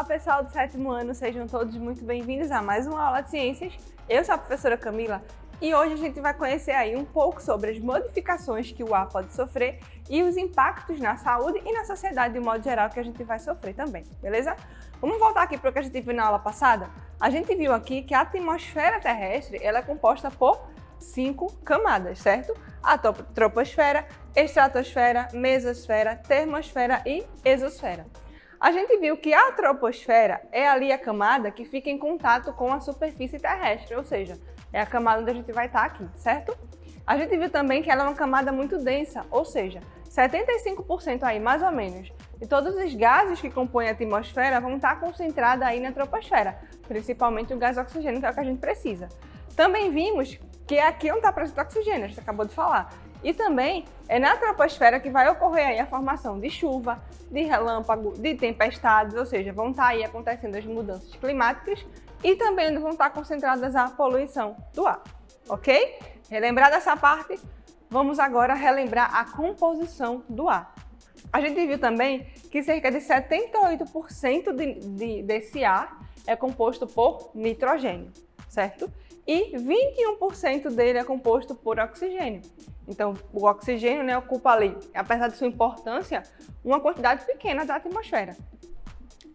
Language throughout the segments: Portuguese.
Olá pessoal do 7º ano, sejam todos muito bem-vindos a mais uma aula de ciências. Eu sou a professora Camila e hoje a gente vai conhecer aí um pouco sobre as modificações que o ar pode sofrer e os impactos na saúde e na sociedade de um modo geral que a gente vai sofrer também, beleza? Vamos voltar aqui para o que a gente viu na aula passada? A gente viu aqui que a atmosfera terrestre ela é composta por 5 camadas, certo? A troposfera, estratosfera, mesosfera, termosfera e exosfera. A gente viu que a troposfera é ali a camada que fica em contato com a superfície terrestre, ou seja, é a camada onde a gente vai estar aqui, certo? A gente viu também que ela é uma camada muito densa, ou seja, 75% aí, mais ou menos, de todos os gases que compõem a atmosfera vão estar concentrados aí na troposfera, principalmente o gás oxigênio, que é o que a gente precisa. Também vimos que aqui onde está presente o oxigênio, a gente acabou de falar. E também é na troposfera que vai ocorrer aí a formação de chuva, de relâmpago, de tempestades, ou seja, vão estar aí acontecendo as mudanças climáticas e também vão estar concentradas a poluição do ar, ok? Relembrada essa parte, vamos agora relembrar a composição do ar. A gente viu também que cerca de 78% desse ar é composto por nitrogênio, certo? E 21% dele é composto por oxigênio. Então, o oxigênio, né, ocupa ali, apesar de sua importância, uma quantidade pequena da atmosfera.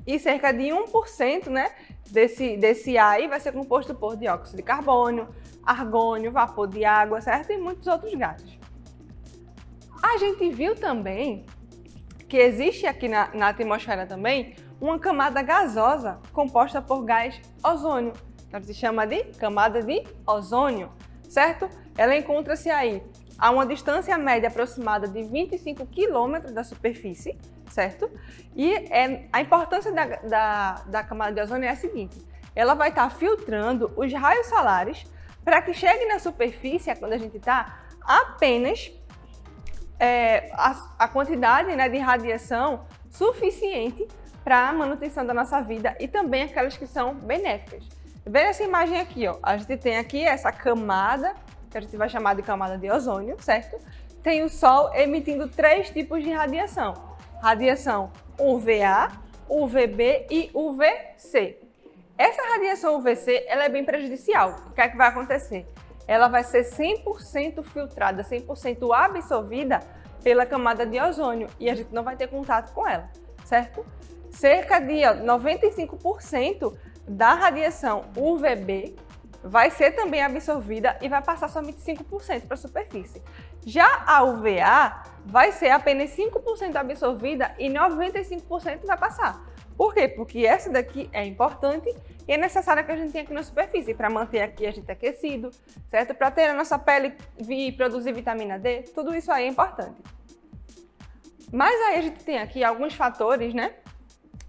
E cerca de 1%, né, desse ar aí vai ser composto por dióxido de carbono, argônio, vapor de água, certo? E muitos outros gases. A gente viu também que existe aqui na atmosfera também uma camada gasosa composta por gás ozônio. Ela se chama de camada de ozônio, certo? Ela encontra-se aí a uma distância média aproximada de 25 km da superfície, certo? E a importância da camada de ozônio é a seguinte: ela vai estar filtrando os raios solares para que chegue na superfície, quando a gente está, apenas a quantidade, né, de radiação suficiente para a manutenção da nossa vida e também aquelas que são benéficas. Veja essa imagem aqui, ó. A gente tem aqui essa camada, que a gente vai chamar de camada de ozônio, certo? Tem o Sol emitindo 3 tipos de radiação. Radiação UVA, UVB e UVC. Essa radiação UVC, ela é bem prejudicial. O que é que vai acontecer? Ela vai ser 100% filtrada, 100% absorvida pela camada de ozônio e a gente não vai ter contato com ela, certo? Cerca de 95% da radiação UVB vai ser também absorvida e vai passar somente 5% para a superfície. Já a UVA vai ser apenas 5% absorvida e 95% vai passar. Por quê? Porque essa daqui é importante e é necessária que a gente tenha aqui na superfície para manter aqui a gente aquecido, certo? Para ter a nossa pele produzir vitamina D, tudo isso aí é importante. Mas aí a gente tem aqui alguns fatores, né,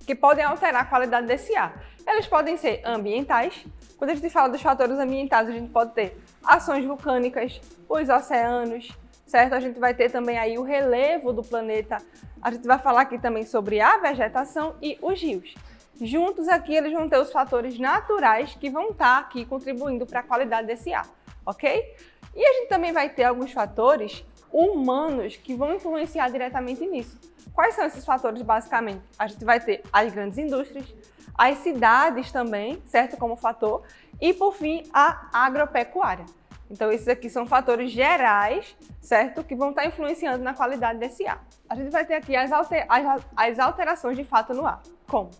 que podem alterar a qualidade desse ar. Eles podem ser ambientais. Quando a gente fala dos fatores ambientais, a gente pode ter ações vulcânicas, os oceanos, certo? A gente vai ter também aí o relevo do planeta. A gente vai falar aqui também sobre a vegetação e os rios. Juntos aqui eles vão ter os fatores naturais que vão estar aqui contribuindo para a qualidade desse ar, ok? E a gente também vai ter alguns fatores humanos que vão influenciar diretamente nisso. Quais são esses fatores, basicamente? A gente vai ter as grandes indústrias, as cidades também, certo, como fator, e por fim a agropecuária. Então esses aqui são fatores gerais, certo, que vão estar influenciando na qualidade desse ar. A gente vai ter aqui as alterações de fato no ar. Como?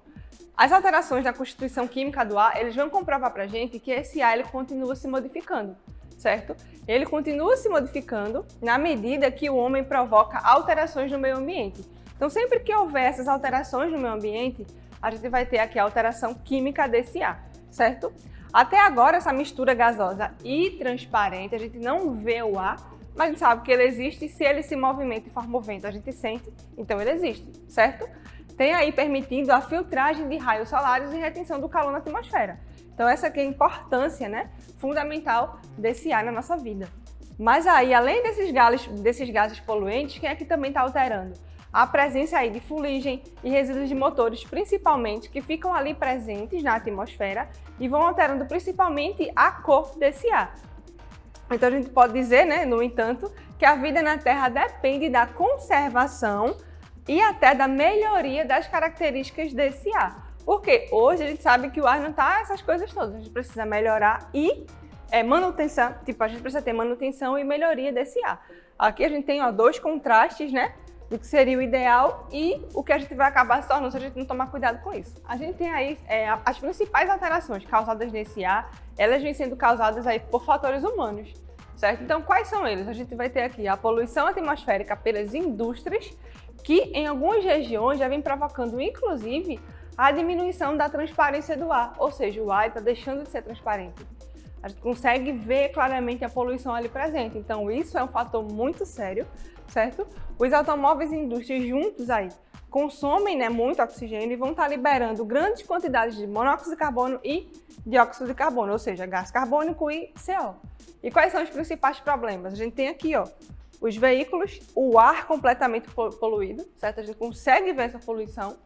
As alterações da constituição química do ar, eles vão comprovar para a gente que esse ar ele continua se modificando, certo? Ele continua se modificando na medida que o homem provoca alterações no meio ambiente. Então sempre que houver essas alterações no meio ambiente, a gente vai ter aqui a alteração química desse ar, certo? Até agora, essa mistura gasosa e transparente, a gente não vê o ar, mas a gente sabe que ele existe e se ele se movimenta e forma o vento, a gente sente, então ele existe, certo? Tem aí permitindo a filtragem de raios solares e retenção do calor na atmosfera. Então essa aqui é a importância, né, fundamental desse ar na nossa vida. Mas aí, além desses gases poluentes, quem é que também está alterando? A presença aí de fuligem e resíduos de motores, principalmente, que ficam ali presentes na atmosfera e vão alterando principalmente a cor desse ar. Então a gente pode dizer, né, no entanto, que a vida na Terra depende da conservação e até da melhoria das características desse ar. Porque hoje a gente sabe que o ar não está essas coisas todas, a gente precisa melhorar e manutenção, tipo, a gente precisa ter manutenção e melhoria desse ar. Aqui a gente tem dois contrastes, né? Do que seria o ideal e o que a gente vai acabar se tornando se a gente não tomar cuidado com isso. A gente tem aí as principais alterações causadas nesse ar, elas vêm sendo causadas aí por fatores humanos, certo? Então, quais são eles? A gente vai ter aqui a poluição atmosférica pelas indústrias, que em algumas regiões já vem provocando, inclusive, a diminuição da transparência do ar, ou seja, o ar está deixando de ser transparente. A gente consegue ver claramente a poluição ali presente, então isso é um fator muito sério, certo? Os automóveis e indústrias juntos aí consomem, né, muito oxigênio e vão estar liberando grandes quantidades de monóxido de carbono e dióxido de carbono, ou seja, gás carbônico e CO. E quais são os principais problemas? A gente tem aqui, os veículos, o ar completamente poluído, certo? A gente consegue ver essa poluição.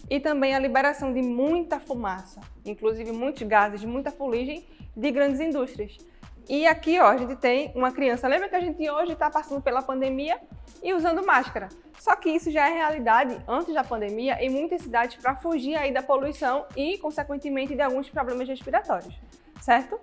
E também a liberação de muita fumaça, inclusive muitos gases, muita fuligem de grandes indústrias. E aqui, a gente tem uma criança, lembra que a gente hoje está passando pela pandemia e usando máscara? Só que isso já é realidade antes da pandemia em muitas cidades para fugir aí da poluição e, consequentemente, de alguns problemas respiratórios, certo?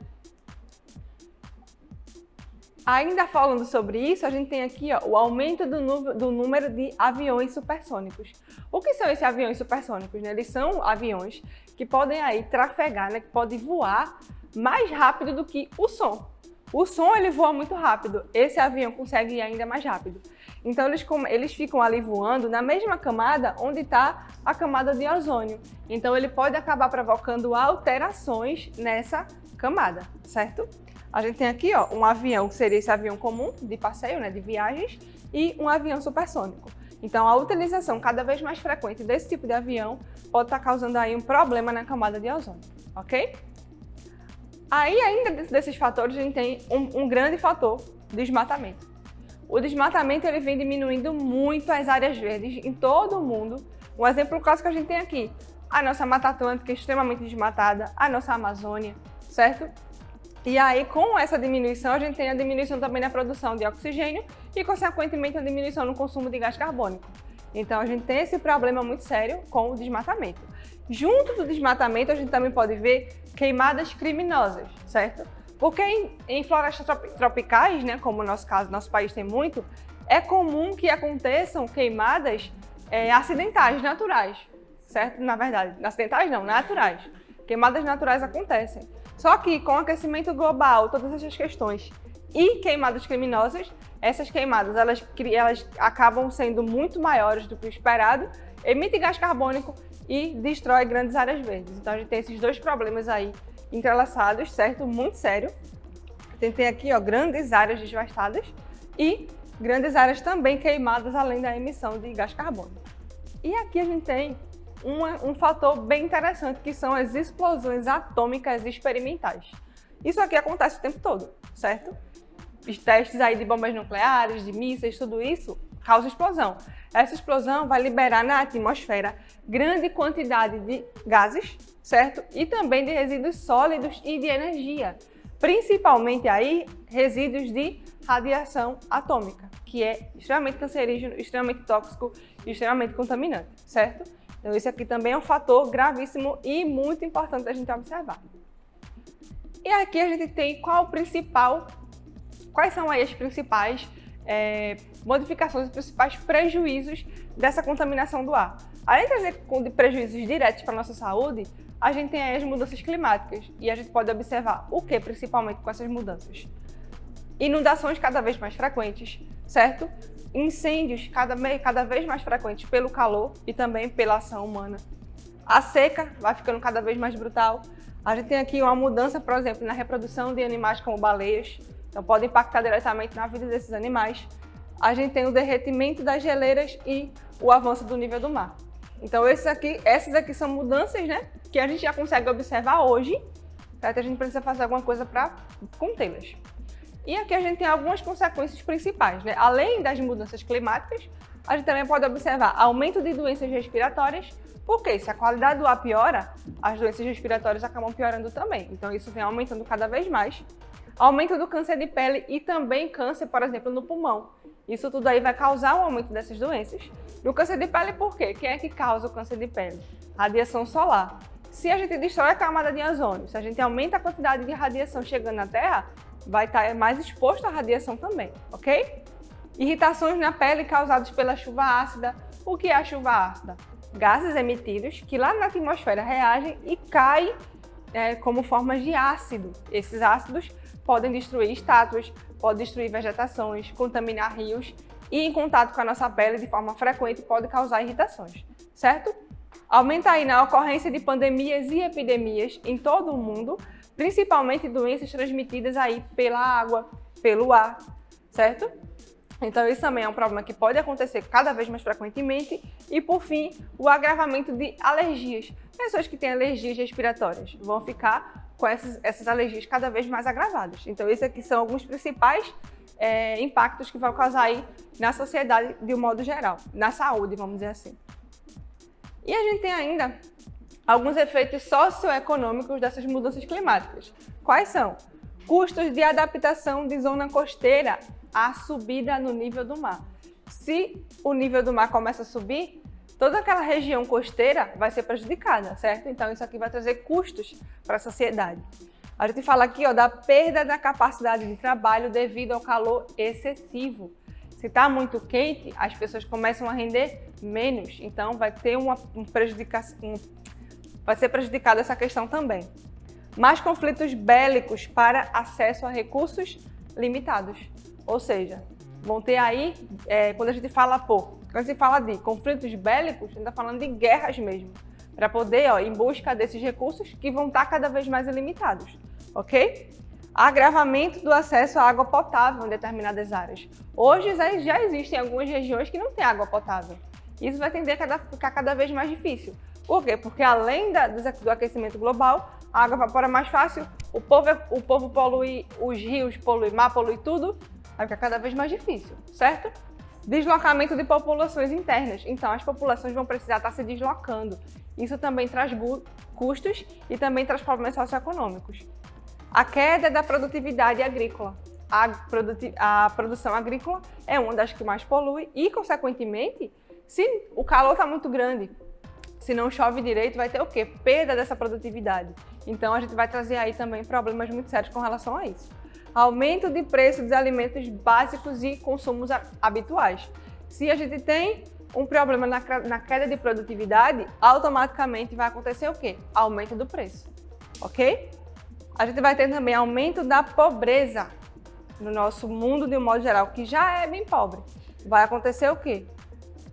Ainda falando sobre isso, a gente tem aqui o aumento do número de aviões supersônicos. O que são esses aviões supersônicos? Né? Eles são aviões que podem aí trafegar, né? Que podem voar mais rápido do que o som. O som ele voa muito rápido, esse avião consegue ir ainda mais rápido. Então eles ficam ali voando na mesma camada onde está a camada de ozônio. Então ele pode acabar provocando alterações nessa camada, certo? A gente tem aqui um avião, que seria esse avião comum de passeio, né, de viagens, e um avião supersônico. Então, a utilização cada vez mais frequente desse tipo de avião pode estar causando aí um problema na camada de ozônio, ok? Aí, ainda desses fatores, a gente tem um grande fator, desmatamento. O desmatamento ele vem diminuindo muito as áreas verdes em todo o mundo. Um exemplo clássico que a gente tem aqui, a nossa Mata Atlântica extremamente desmatada, a nossa Amazônia, certo? E aí, com essa diminuição, a gente tem a diminuição também na produção de oxigênio e, consequentemente, a diminuição no consumo de gás carbônico. Então, a gente tem esse problema muito sério com o desmatamento. Junto do desmatamento, a gente também pode ver queimadas criminosas, certo? Porque em florestas tropicais, né, como no nosso caso, nosso país tem muito, é comum que aconteçam queimadas acidentais, naturais, certo? Na verdade, acidentais não, naturais. Queimadas naturais acontecem. Só que com o aquecimento global, todas essas questões e queimadas criminosas, essas queimadas elas acabam sendo muito maiores do que o esperado, emite gás carbônico e destrói grandes áreas verdes. Então a gente tem esses dois problemas aí entrelaçados, certo? Muito sério. A gente tem aqui grandes áreas devastadas e grandes áreas também queimadas além da emissão de gás carbônico. E aqui a gente tem um fator bem interessante, que são as explosões atômicas experimentais. Isso aqui acontece o tempo todo, certo? Os testes aí de bombas nucleares, de mísseis, tudo isso causa explosão. Essa explosão vai liberar na atmosfera grande quantidade de gases, certo? E também de resíduos sólidos e de energia. Principalmente aí resíduos de radiação atômica, que é extremamente cancerígeno, extremamente tóxico e extremamente contaminante, certo? Então, esse aqui também é um fator gravíssimo e muito importante da gente observar. E aqui a gente tem quais são aí as principais modificações, os principais prejuízos dessa contaminação do ar. Além de trazer prejuízos diretos para a nossa saúde, a gente tem aí as mudanças climáticas e a gente pode observar o que principalmente com essas mudanças? Inundações cada vez mais frequentes, certo? Incêndios cada vez mais frequentes pelo calor e também pela ação humana. A seca vai ficando cada vez mais brutal. A gente tem aqui uma mudança, por exemplo, na reprodução de animais como baleias, então pode impactar diretamente na vida desses animais. A gente tem o derretimento das geleiras e o avanço do nível do mar. Então essas aqui são mudanças, né, que a gente já consegue observar hoje, certo? A gente precisa fazer alguma coisa para contê-las. E aqui a gente tem algumas consequências principais, né? Além das mudanças climáticas, a gente também pode observar aumento de doenças respiratórias, porque se a qualidade do ar piora, as doenças respiratórias acabam piorando também. Então isso vem aumentando cada vez mais. Aumento do câncer de pele e também câncer, por exemplo, no pulmão. Isso tudo aí vai causar um aumento dessas doenças. E o câncer de pele por quê? Quem é que causa o câncer de pele? Radiação solar. Se a gente destrói a camada de ozônio, se a gente aumenta a quantidade de radiação chegando na Terra, vai estar mais exposto à radiação também, ok? Irritações na pele causadas pela chuva ácida. O que é a chuva ácida? Gases emitidos que lá na atmosfera reagem e caem como formas de ácido. Esses ácidos podem destruir estátuas, podem destruir vegetações, contaminar rios e em contato com a nossa pele de forma frequente pode causar irritações, certo? Aumenta aí na ocorrência de pandemias e epidemias em todo o mundo, principalmente doenças transmitidas aí pela água, pelo ar, certo? Então isso também é um problema que pode acontecer cada vez mais frequentemente. E por fim, o agravamento de alergias. Pessoas que têm alergias respiratórias vão ficar com essas alergias cada vez mais agravadas. Então esses aqui são alguns principais impactos que vão causar aí na sociedade de um modo geral, na saúde, vamos dizer assim. E a gente tem ainda alguns efeitos socioeconômicos dessas mudanças climáticas. Quais são? Custos de adaptação de zona costeira à subida no nível do mar. Se o nível do mar começa a subir, toda aquela região costeira vai ser prejudicada, certo? Então isso aqui vai trazer custos para a sociedade. A gente fala aqui da perda da capacidade de trabalho devido ao calor excessivo. Se está muito quente, as pessoas começam a render menos, então vai ter vai ser prejudicada essa questão também. Mais conflitos bélicos para acesso a recursos limitados. Ou seja, vão ter aí, quando a gente fala de conflitos bélicos, a gente está falando de guerras mesmo, para poder ir em busca desses recursos que vão estar cada vez mais ilimitados, ok? Agravamento do acesso à água potável em determinadas áreas. Hoje já existem algumas regiões que não têm água potável. Isso vai tender a ficar cada vez mais difícil. Por quê? Porque além do aquecimento global, a água evapora mais fácil, o povo polui, os rios polui, mar polui tudo, vai ficar cada vez mais difícil, certo? Deslocamento de populações internas. Então as populações vão precisar estar se deslocando. Isso também traz custos e também traz problemas socioeconômicos. A queda da produtividade agrícola. A produção agrícola é uma das que mais polui e, consequentemente, se o calor está muito grande, se não chove direito, vai ter o quê? Perda dessa produtividade. Então, a gente vai trazer aí também problemas muito sérios com relação a isso. Aumento de preço dos alimentos básicos e consumos habituais. Se a gente tem um problema na queda de produtividade, automaticamente vai acontecer o quê? Aumento do preço, ok? A gente vai ter também aumento da pobreza no nosso mundo de um modo geral, que já é bem pobre. Vai acontecer o quê?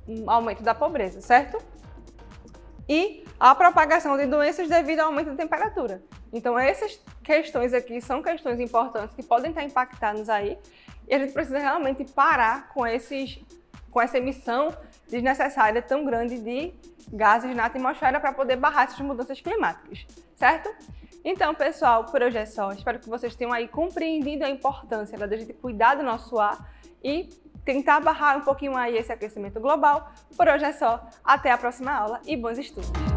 Um aumento da pobreza, certo? E a propagação de doenças devido ao aumento da temperatura. Então essas questões aqui são questões importantes que podem estar impactando aí e a gente precisa realmente parar com essa emissão desnecessária tão grande de gases na atmosfera para poder barrar essas mudanças climáticas, certo? Então, pessoal, por hoje é só. Espero que vocês tenham aí compreendido a importância da gente cuidar do nosso ar e tentar barrar um pouquinho aí esse aquecimento global. Por hoje é só. Até a próxima aula e bons estudos!